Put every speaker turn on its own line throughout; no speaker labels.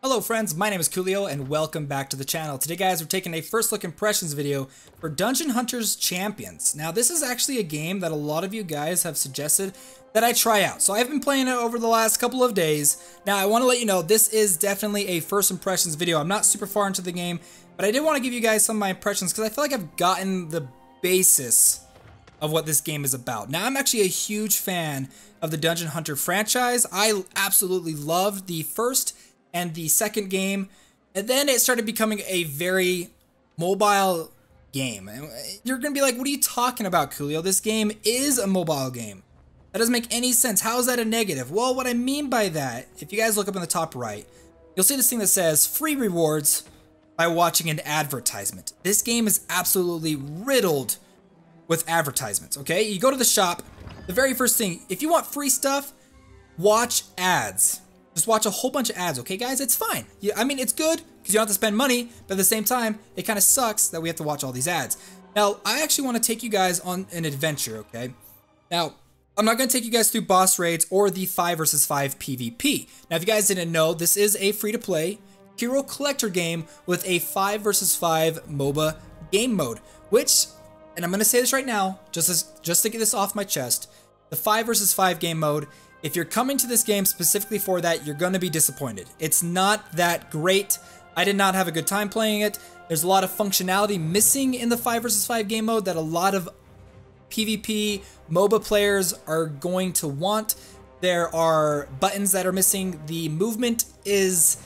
Hello friends, my name is Koolio and welcome back to the channel. Today guys, we're taking a first look impressions video for Dungeon Hunters Champions. Now this is actually a game that a lot of you guys have suggested that I try out. So I've been playing it over the last couple of days. Now I want to let you know this is definitely a first impressions video. I'm not super far into the game, but I did want to give you guys some of my impressions because I feel like I've gotten the basis of what this game is about. Now I'm actually a huge fan of the Dungeon Hunter franchise. I absolutely loved the first and the second game, and then it started becoming a very mobile game. And you're gonna be like, what are you talking about, Koolio? This game is a mobile game. That doesn't make any sense. How is that a negative? Well, what I mean by that, if you guys look up in the top right, you'll see this thing that says free rewards by watching an advertisement. This game is absolutely riddled with advertisements, okay? You go to the shop, the very first thing, if you want free stuff, watch ads. Just watch a whole bunch of ads, okay guys? It's fine. I mean, it's good because you don't have to spend money, but at the same time, it kind of sucks that we have to watch all these ads. Now, I actually want to take you guys on an adventure, okay? Now, I'm not going to take you guys through boss raids or the 5 versus 5 PvP. Now, if you guys didn't know, this is a free-to-play hero collector game with a 5 versus 5 MOBA game mode, which, and I'm going to say this right now, just to get this off my chest, the 5 versus 5 game mode, if you're coming to this game specifically for that, you're going to be disappointed. It's not that great. I did not have a good time playing it. There's a lot of functionality missing in the 5 versus 5 game mode that a lot of PvP MOBA players are going to want. There are buttons that are missing. The movement is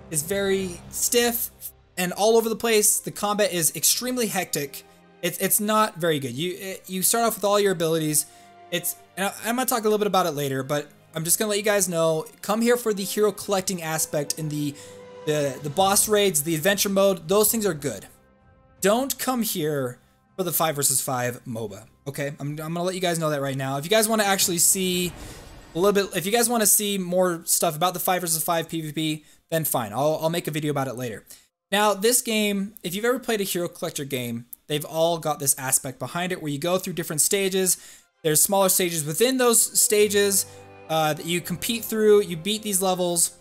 very stiff and all over the place. The combat is extremely hectic. It's not very good. You start off with all your abilities. And I'm going to talk a little bit about it later, but I'm just going to let you guys know, come here for the hero collecting aspect in the boss raids, the adventure mode. Those things are good. Don't come here for the 5 versus 5 MOBA, okay? I'm going to let you guys know that right now. If you guys want to actually see a little bit, if you guys want to see more stuff about the 5 versus 5 PvP, then fine. I'll make a video about it later. Now, this game, if you've ever played a hero collector game, they've all got this aspect behind it where you go through different stages. There's smaller stages within those stages that you compete through. You beat these levels.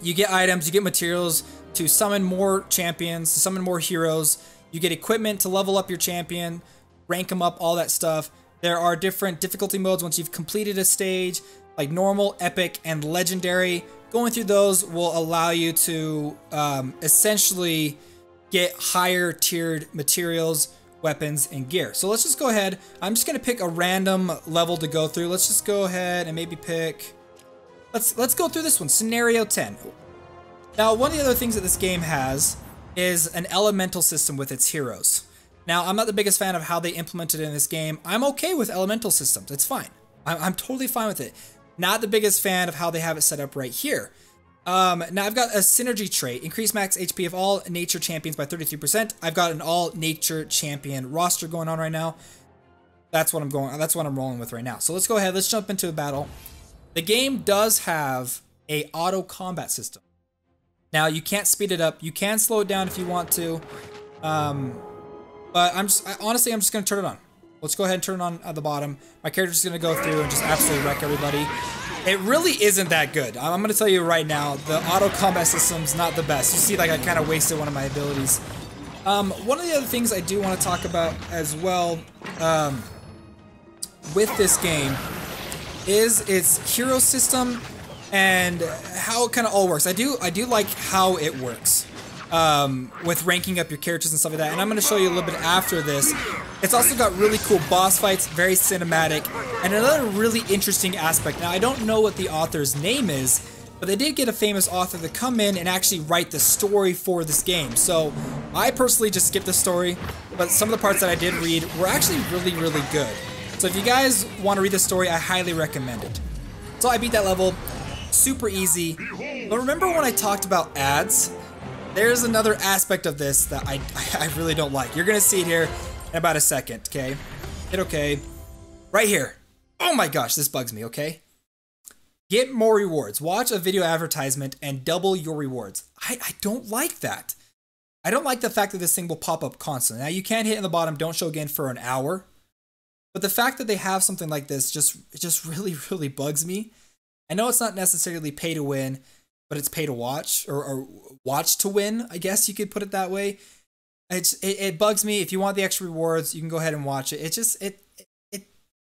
You get items. You get materials to summon more champions, to summon more heroes. You get equipment to level up your champion, rank them up, all that stuff. There are different difficulty modes once you've completed a stage, like normal, epic, and legendary. Going through those will allow you to essentially get higher tiered materials, weapons, and gear. So let's just go ahead. I'm just gonna pick a random level to go through. Let's just go ahead and maybe pick, let's go through this one, scenario 10. Now, one of the other things that this game has is an elemental system with its heroes. Now, I'm not the biggest fan of how they implemented it in this game. I'm okay with elemental systems. It's fine. I'm totally fine with it. Not the biggest fan of how they have it set up right here. Now I've got a synergy trait, increase max HP of all nature champions by 33%. I've got an all nature champion roster going on right now. That's what I'm rolling with right now. So let's go ahead, let's jump into a battle. The game does have a auto combat system. Now you can't speed it up, you can slow it down if you want to. But honestly, I'm just gonna turn it on. Let's go ahead and turn it on at the bottom. My character's gonna go through and just absolutely wreck everybody. It really isn't that good. I'm going to tell you right now, the auto combat system's not the best. You see, like, I kind of wasted one of my abilities. One of the other things I do want to talk about as well with this game is its hero system and how it kind of all works. I do like how it works with ranking up your characters and stuff like that. And I'm going to show you a little bit after this. It's also got really cool boss fights, very cinematic, and another really interesting aspect. Now, I don't know what the author's name is, but they did get a famous author to come in and actually write the story for this game. So I personally just skipped the story, but some of the parts that I did read were actually really, really good. So if you guys want to read the story, I highly recommend it. So I beat that level, super easy. But remember when I talked about ads? There's another aspect of this that I really don't like. You're gonna see it here in about a second, okay? Hit okay. Right here. Oh my gosh, this bugs me, okay? Get more rewards. Watch a video advertisement and double your rewards. I don't like that. I don't like the fact that this thing will pop up constantly. Now, you can hit in the bottom, don't show again for an hour. But the fact that they have something like this just really, really bugs me. I know it's not necessarily pay to win, but it's pay to watch or watch to win. I guess you could put it that way. It bugs me. If you want the extra rewards, you can go ahead and watch it. It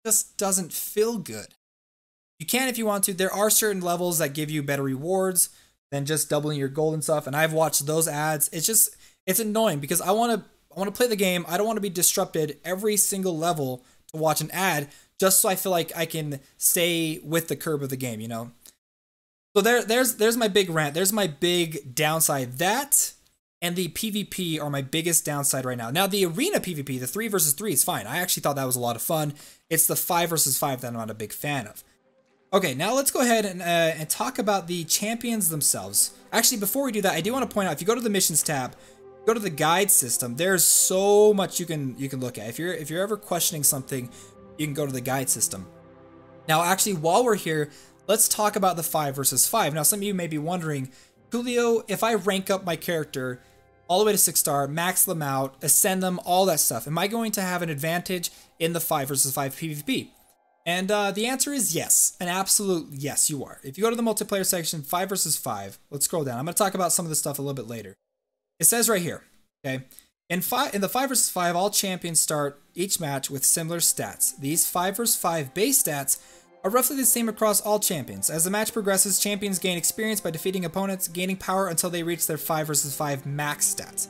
just doesn't feel good. You can if you want to. There are certain levels that give you better rewards than just doubling your gold and stuff. And I've watched those ads. It's annoying because I want to play the game. I don't want to be disrupted every single level to watch an ad just so I feel like I can stay with the curve of the game, you know? So there's my big rant. There's my big downside. That and the PvP are my biggest downside right now. Now, the arena PvP, the 3 versus 3 is fine. I actually thought that was a lot of fun. It's the 5 versus 5 that I'm not a big fan of. Okay, now let's go ahead and talk about the champions themselves. Actually, before we do that, I do want to point out, if you go to the missions tab, go to the guide system, there's so much you can look at. If you're ever questioning something, you can go to the guide system. Now, actually, while we're here, let's talk about the 5 versus 5. Now, some of you may be wondering, Koolio, if I rank up my character all the way to 6-star, max them out, ascend them, all that stuff, am I going to have an advantage in the 5 versus 5 PvP? And the answer is yes, an absolute yes, you are. If you go to the multiplayer section, 5 versus 5, let's scroll down. I'm going to talk about some of this stuff a little bit later. It says right here, okay, in the 5 versus 5, all champions start each match with similar stats. These 5 versus 5 base stats are roughly the same across all champions. As the match progresses, champions gain experience by defeating opponents, gaining power until they reach their 5 versus 5 max stats.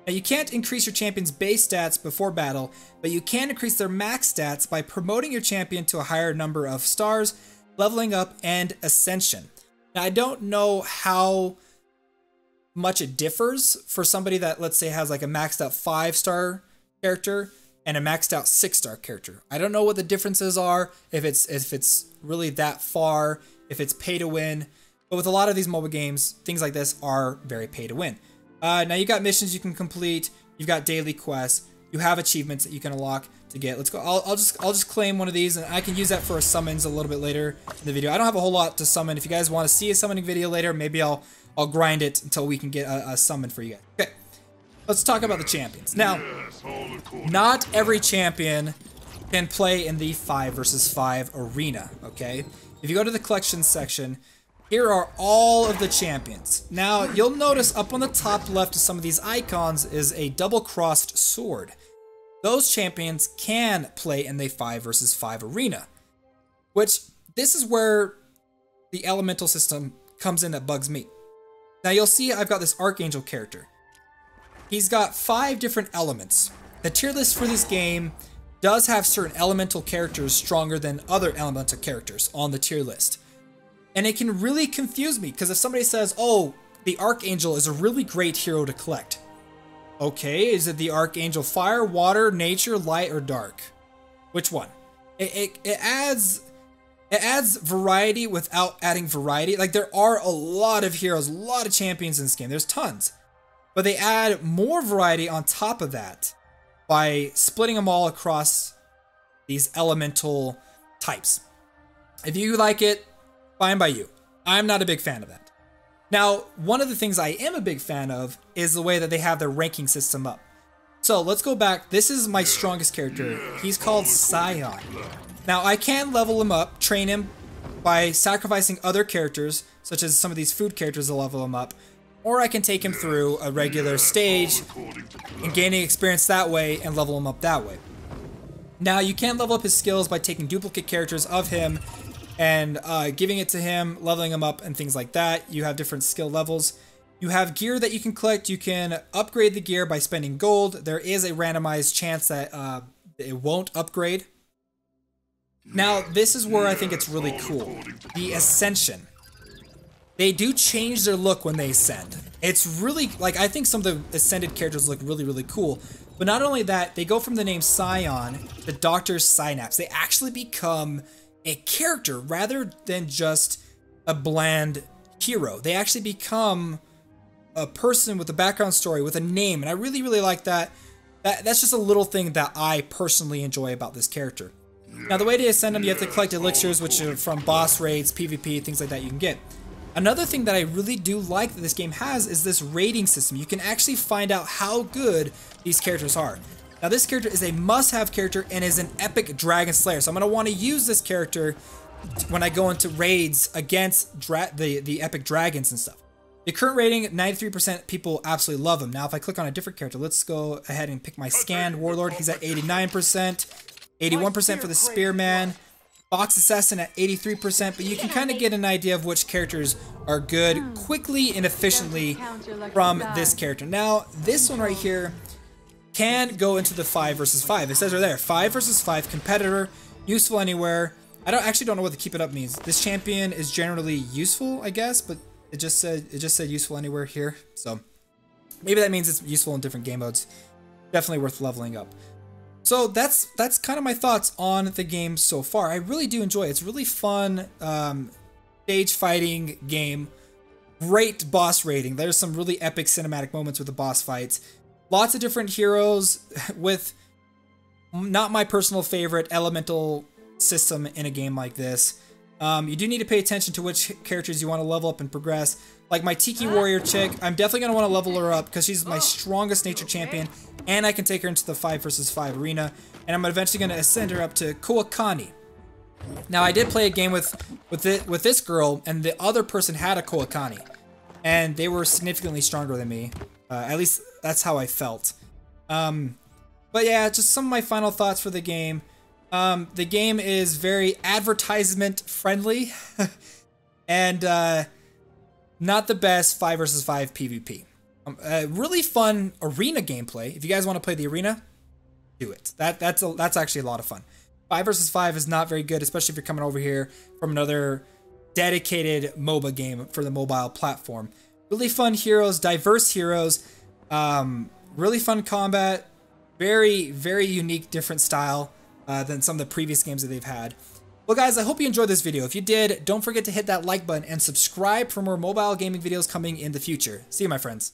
Now, you can't increase your champion's base stats before battle, but you can increase their max stats by promoting your champion to a higher number of stars, leveling up, and ascension. Now, I don't know how much it differs for somebody that, let's say, has like a maxed out 5-star character and a maxed out 6-star character. I don't know what the differences are, if it's really that far, if it's pay to win. But with a lot of these MOBA games, things like this are very pay to win. Now you got missions you can complete, you've got daily quests, you have achievements that you can unlock to get. Let's go. I'll just claim one of these, and I can use that for a summons a little bit later in the video. I don't have a whole lot to summon. If you guys want to see a summoning video later, maybe I'll grind it until we can get a summon for you guys. Okay, let's talk about the champions. Now, not every champion can play in the 5 versus 5 arena, okay? If you go to the collections section, here are all of the champions. Now, you'll notice up on the top left of some of these icons is a double-crossed sword. Those champions can play in the 5 versus 5 arena, which this is where the elemental system comes in that bugs me. Now, you'll see I've got this Archangel character. He's got 5 different elements. The tier list for this game does have certain elemental characters stronger than other elemental characters on the tier list. And it can really confuse me, because if somebody says, oh, the Archangel is a really great hero to collect. Okay, is it the Archangel fire, water, nature, light, or dark? Which one? It adds variety without adding variety. Like, there are a lot of heroes, a lot of champions in this game. There's tons. But they add more variety on top of that by splitting them all across these elemental types. If you like it, fine by you. I'm not a big fan of that. Now, one of the things I am a big fan of is the way that they have their ranking system up. So let's go back. This is my strongest character. He's called Scion. Now, I can level him up, train him by sacrificing other characters, such as some of these food characters to level him up, or I can take him through a regular stage and gaining experience that way and level him up that way. Now, you can level up his skills by taking duplicate characters of him and giving it to him, leveling him up, and things like that. You have different skill levels. You have gear that you can collect. You can upgrade the gear by spending gold. There is a randomized chance that it won't upgrade. Now, this is where I think it's really cool. The Ascension. They do change their look when they ascend. It's really, like, I think some of the ascended characters look really, really cool. But not only that, they go from the name Scion to Dr. Synapse. They actually become a character rather than just a bland hero. They actually become a person with a background story, with a name, and I really, really like that. That's just a little thing that I personally enjoy about this character. Now, the way to ascend them, you have to collect elixirs, which are from boss raids, PvP, things like that you can get. Another thing that I really do like that this game has is this rating system. You can actually find out how good these characters are. Now, this character is a must-have character and is an epic dragon slayer, so I'm going to want to use this character when I go into raids against the epic dragons and stuff. The current rating, 93% people absolutely love him. Now, if I click on a different character, let's go ahead and pick my scanned warlord. He's at 89%, 81% for the spearman, box assassin at 83%, but you can kind of get an idea of which characters are good quickly and efficiently from this character. Now, this one right here can go into the 5 versus 5. It says right there, 5 versus 5 competitor, useful anywhere. I actually don't know what the keep it up means. This champion is generally useful, I guess, but it just said useful anywhere here. So maybe that means it's useful in different game modes. Definitely worth leveling up. So that's kind of my thoughts on the game so far. I really do enjoy it. It's really fun stage fighting game. Great boss rating. There's some really epic cinematic moments with the boss fights. Lots of different heroes with not my personal favorite elemental system in a game like this. You do need to pay attention to which characters you want to level up and progress. Like my Tiki Warrior chick, I'm definitely going to want to level her up because she's my strongest nature champion, and I can take her into the 5 versus 5 arena, and I'm eventually going to ascend her up to Kookani. Now, I did play a game with this girl, and the other person had a Kookani, and they were significantly stronger than me. At least that's how I felt. But yeah, just some of my final thoughts for the game. The game is very advertisement friendly and not the best 5 versus 5 PvP. Really fun arena gameplay. If you guys want to play the arena, do it. That's actually a lot of fun. 5 versus 5 is not very good, especially if you're coming over here from another dedicated MOBA game for the mobile platform. Really fun heroes, diverse heroes, really fun combat, very, very unique, different style than some of the previous games that they've had. Well guys, I hope you enjoyed this video. If you did, don't forget to hit that like button and subscribe for more mobile gaming videos coming in the future. See you, my friends.